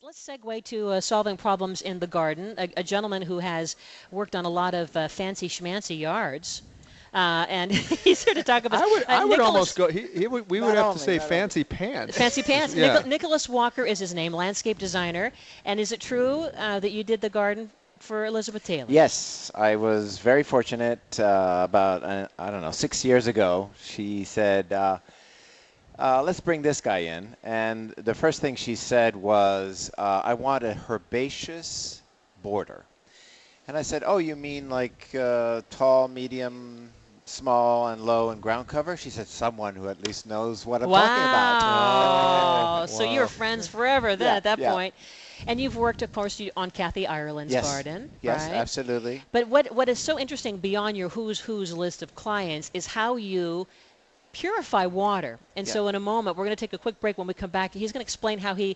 Let's segue to solving problems in the garden. A gentleman who has worked on a lot of fancy schmancy yards, and he's here to talk about. I would almost go. We would have to say not fancy pants. Fancy pants. Yeah. Nicholas Walker is his name, landscape designer. And is it true that you did the garden for Elizabeth Taylor? Yes, I was very fortunate. About, I don't know, 6 years ago, she said, let's bring this guy in. And the first thing she said was, I want a herbaceous border. And I said, oh, you mean like tall, medium, small, and low, and ground cover? She said, someone who at least knows what I'm talking about. Wow. So you're friends forever then at that yeah. point. And you've worked, of course, on Kathy Ireland's garden. Yes, right? absolutely. But what is so interesting beyond your who's list of clients is how you purify water. And so in a moment, we're going to take a quick break. When we come back, he's going to explain how do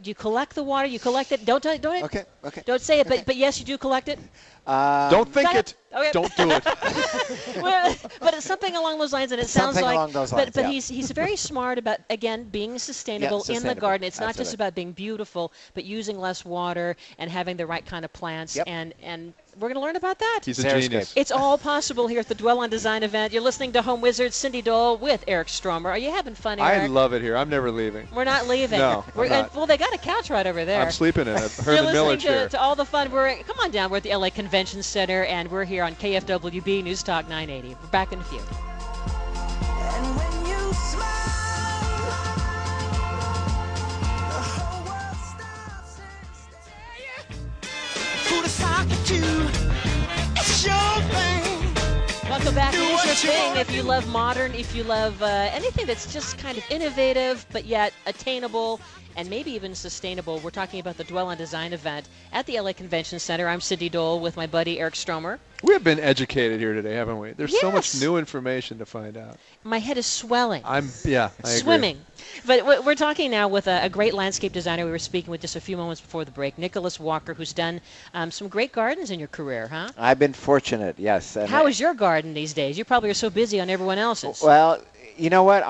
you collect the water? You collect it? Don't Okay. Don't say it, but yes, you do collect it? Don't think it. Okay. Don't do it. But it's something along those lines, and it sounds something like. along those lines, but yeah. he's very smart about, again, being sustainable in the sustainable. garden. It's not just Absolutely. about being beautiful, but using less water and having the right kind of plants. Yep. And we're going to learn about that. He's a Xeriscape. genius. It's all possible here at the Dwell on Design event. You're listening to Home Wizard Cindy Dole with Eric Stromer. Are you having fun, Eric? I love it here. I'm never leaving. We're not leaving. No, I'm not. Well, they got a couch right over there. I'm sleeping in it. You're Herman Miller listening chair. to all the fun. Come on down. We're at the LA Convention Center, and we're here on KFWB News Talk 980. We're back in a few. And when you smile, the whole world stops and stares. Who to talk to? It's your thing. Welcome back. Do It is what your you thing. wanna If you love modern, if you love anything that's just kind of innovative, but yet attainable and maybe even sustainable, we're talking about the Dwell on Design event at the LA Convention Center. I'm Cindy Dole with my buddy Eric Stromer. We have been educated here today, haven't we? There's so much Yes. new information to find out. My head is swelling. I agree. Swimming. But we're talking now with a great landscape designer we were speaking with just a few moments before the break, Nicholas Walker, who's done some great gardens in your career, huh? I've been fortunate, yes. And How is your garden these days? You probably are so busy on everyone else's. Well, you know what?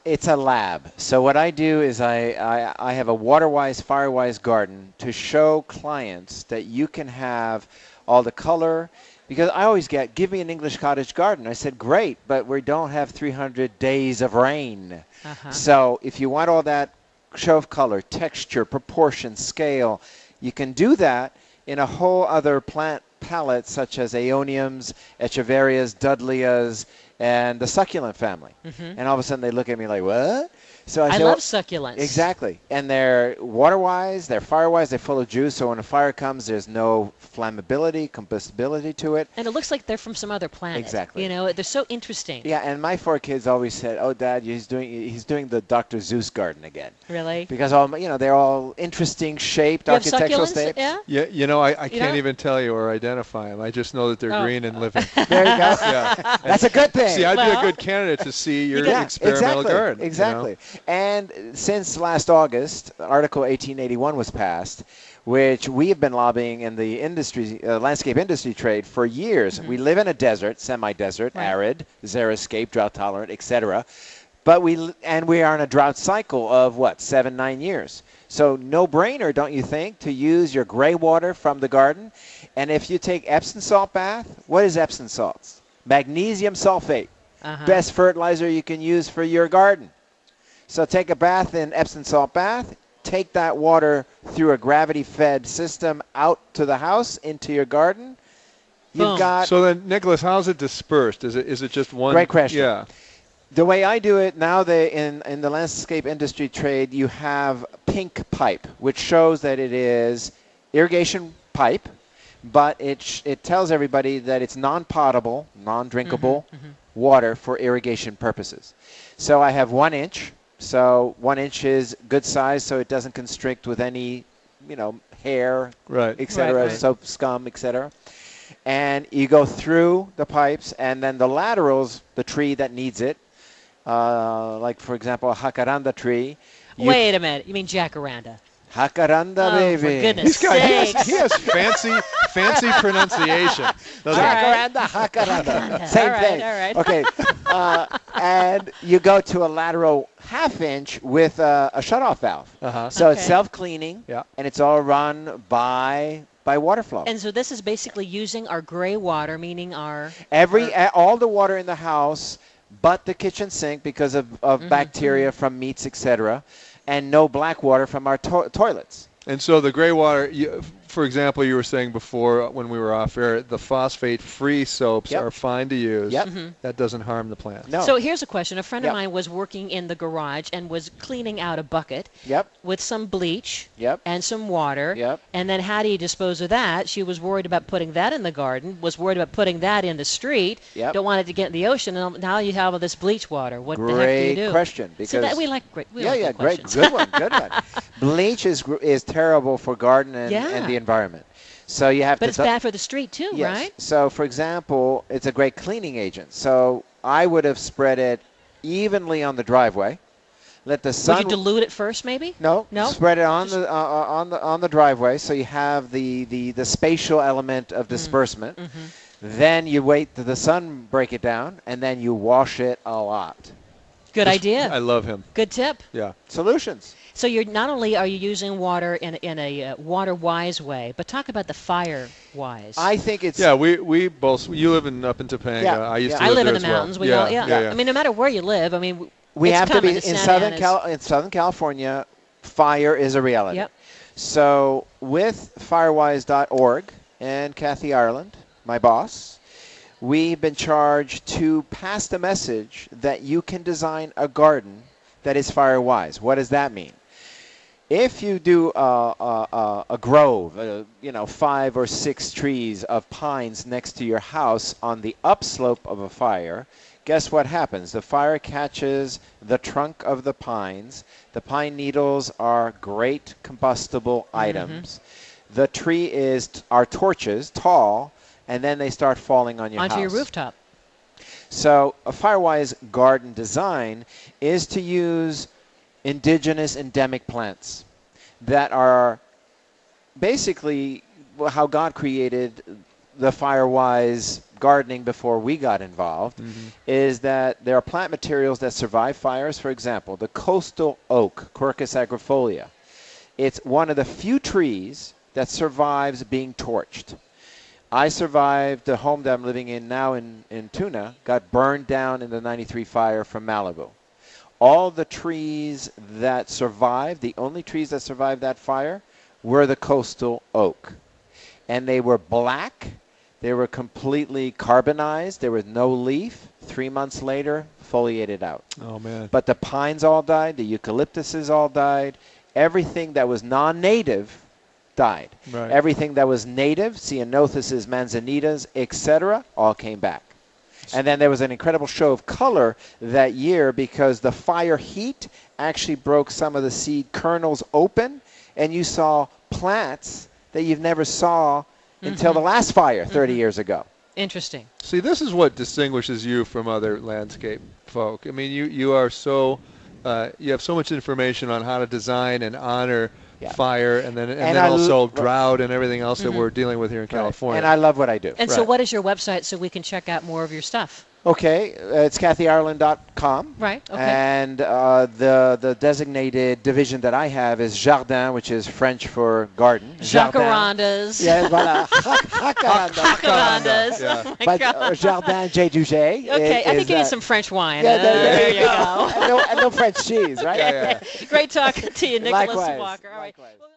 It's a lab. So what I do is I have a water-wise, fire-wise garden to show clients that you can have all the color. Because I always get, give me an English cottage garden. I said, great, but we don't have 300 days of rain. So if you want all that show of color, texture, proportion, scale, you can do that in a whole other plant palette, such as aeoniums, echeverias, dudleyias, and the succulent family. And all of a sudden they look at me like, what? So I say, love well, succulents. Exactly. And they're water-wise, they're fire-wise, they're full of juice, so when a fire comes, there's no flammability, combustibility to it. And it looks like they're from some other planet. Exactly. You know, they're so interesting. Yeah, and my 4 kids always said, oh, Dad, he's doing the Dr. Zeus garden again. Really? Because, they're all interesting shaped, You have architectural succulents? shapes. Yeah? Yeah, I can't know? even tell you or identify them. I just know that they're Oh. green and living. There you go. Yeah. That's a good thing. See, I'd be Well, a good candidate to see your Yeah, experimental exactly, garden. you know? Exactly. And since last August, Article 1881 was passed, which we have been lobbying in the industry, landscape industry trade for years. We live in a desert, semi-desert, Right. arid, xeriscape, drought-tolerant, etc. But we are in a drought cycle of, 7-9 years. So no-brainer, don't you think, to use your gray water from the garden? And if you take Epsom salt bath, what is Epsom salts? Magnesium sulfate. Best fertilizer you can use for your garden. So take a bath in Epsom salt bath, take that water through a gravity-fed system out to the house, into your garden. You've Boom. got... So then, Nicholas, how's it dispersed? Is it just one? Great question. Yeah. The way I do it now, in the landscape industry trade, you have pink pipe, which shows that it is irrigation pipe, but it tells everybody that it's non-potable, non-drinkable water for irrigation purposes. So I have 1 inch. So 1 inch is good size, so it doesn't constrict with any, hair, Right. etc., Right. soap, scum, etc. And you go through the pipes, and then the laterals, the tree that needs it, like, for example, a jacaranda tree. Wait a minute. You mean jacaranda? Jacaranda, Oh, baby. for goodness This guy, sakes. he has fancy fancy pronunciation. Doesn't it? Jacaranda, jacaranda. Same All right, thing. all right. Okay. And you go to a lateral half-inch with a shutoff valve. Uh-huh. So it's Okay. self-cleaning, Yeah. and it's all run by water flow. And so this is basically using our gray water, meaning our All the water in the house, but the kitchen sink because of bacteria from meats, etc., and no black water from our toilets. And so the gray water, for example, you were saying before when we were off air, the phosphate-free soaps Yep. are fine to use. Yep. That doesn't harm the plant. No. So here's a question. A friend Yep. of mine was working in the garage and was cleaning out a bucket Yep. with some bleach Yep. and some water. Yep. And then how do you dispose of that? She was worried about putting that in the garden, was worried about putting that in the street, Yep. don't want it to get in the ocean, and now you have all this bleach water. What the heck do you Great do? question. So Because that we like great. We like good great, questions. good one, good one. Bleach is terrible for garden and Yeah. the environment. So you have But to. it's bad for the street too, Yes. right? So, for example, it's a great cleaning agent. So I would have spread it evenly on the driveway. Let the sun. Would you dilute it first, maybe? No, No? spread it on the driveway, so you have the spatial element of disbursement. Then you wait till the sun break it down, and then you wash it a lot. Good idea. I love him. Good tip. Yeah. Solutions. So you're not only are you using water in a water-wise way, but talk about the fire-wise. I think it's. Yeah, we both. You live up in Topanga. Yeah, I used yeah. to I live there in the as well. mountains. We all, yeah. yeah. I mean, no matter where you live, I mean, We it's have to coming be to in Santa Ana's. in Southern California. Fire is a reality. Yep. So with firewise.org and Kathy Ireland, my boss, we've been charged to pass the message that you can design a garden that is firewise. What does that mean? If you do a grove, 5 or 6 trees of pines next to your house on the upslope of a fire, guess what happens? The fire catches the trunk of the pines. The pine needles are great combustible items. The tree are torches, tall, and then they start falling on your house. Onto your rooftop. So a firewise garden design is to use indigenous endemic plants that are basically how God created the firewise gardening before we got involved, is that there are plant materials that survive fires. For example, the coastal oak, Quercus agrifolia. It's one of the few trees that survives being torched. I survived the home that I'm living in now in Tuna, got burned down in the 93 fire from Malibu. All the trees that survived, the only trees that survived that fire, were the coastal oak. And they were black. They were completely carbonized. There was no leaf. 3 months later, foliated out. Oh, man. But the pines all died. The eucalyptuses all died. Everything that was non-native died. Right. Everything that was native, Ceanothuses, manzanitas, etc., all came back. And then there was an incredible show of color that year because the fire heat actually broke some of the seed kernels open, and you saw plants that you've never saw until the last fire 30 years ago. Interesting. See, this is what distinguishes you from other landscape folk. I mean, you are so you have so much information on how to design and honor fire, and then also drought and everything else that we're dealing with here in California. And I love what I do. And so what is your website so we can check out more of your stuff? Okay, it's kathyireland.com. Right, okay. And the designated division that I have is Jardin, which is French for garden. Jacarandas. Yeah, voilà. Jacarandas. Yeah. Oh my But God. Jardin J. Duget. Okay, I think you need some French wine. Yeah, There you go. and no French cheese, right? Yeah. Great talking to you, Nicholas Likewise. Walker. All right. Likewise.